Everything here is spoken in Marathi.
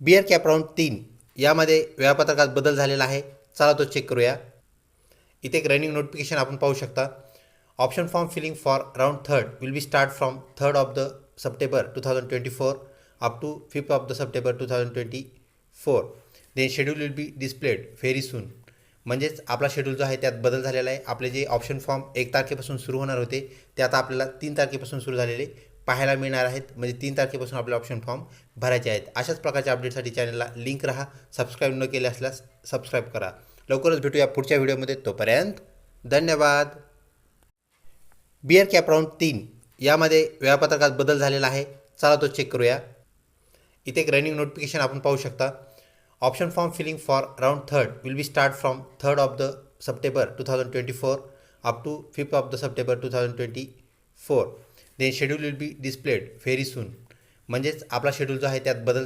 बिअर कॅप राऊंड 3 यामध्ये वेळापत्रकात बदल झालेला आहे. चला तो चेक करूया. इथे एक रनिंग नोटिफिकेशन आपण पाहू शकता. Option form filling for round 3 will be start from 3rd of the September 2024 up to 5th of the September 2024. Then schedule will be displayed very soon. म्हणजेच आपला शेड्यूल जो आहे त्यात बदल झालेला आहे. आपले जे ऑप्शन फॉर्म 1 तारखेपासून सुरू होणार होते ते आता आपल्याला 3 तारखेपासून सुरू झालेले पाहायला मिळणार आहेत. म्हणजे 3 तारखेपासून आपले ऑप्शन फॉर्म भरायचे आहेत. अशाच प्रकारच्या अपडेटसाठी चॅनलला लिंक रहा. सबस्क्राईब न केले असल्यास सबस्क्राईब करा. लवकरच भेटूया पुढच्या व्हिडिओमध्ये. तोपर्यंत धन्यवाद. बिअर कॅप राऊंड 3 यामध्ये वेळापत्रकात बदल झालेला आहे. चला तो चेक करूया. इथे एक रनिंग नोटिफिकेशन आपण पाहू शकता. Option form filling for round 3 will be start from 3rd of the September 2024 up to 5th of the September 2024. Then schedule will be displayed very soon. म्हणजेच आपला शेड्यूल जो आहे त्यात बदल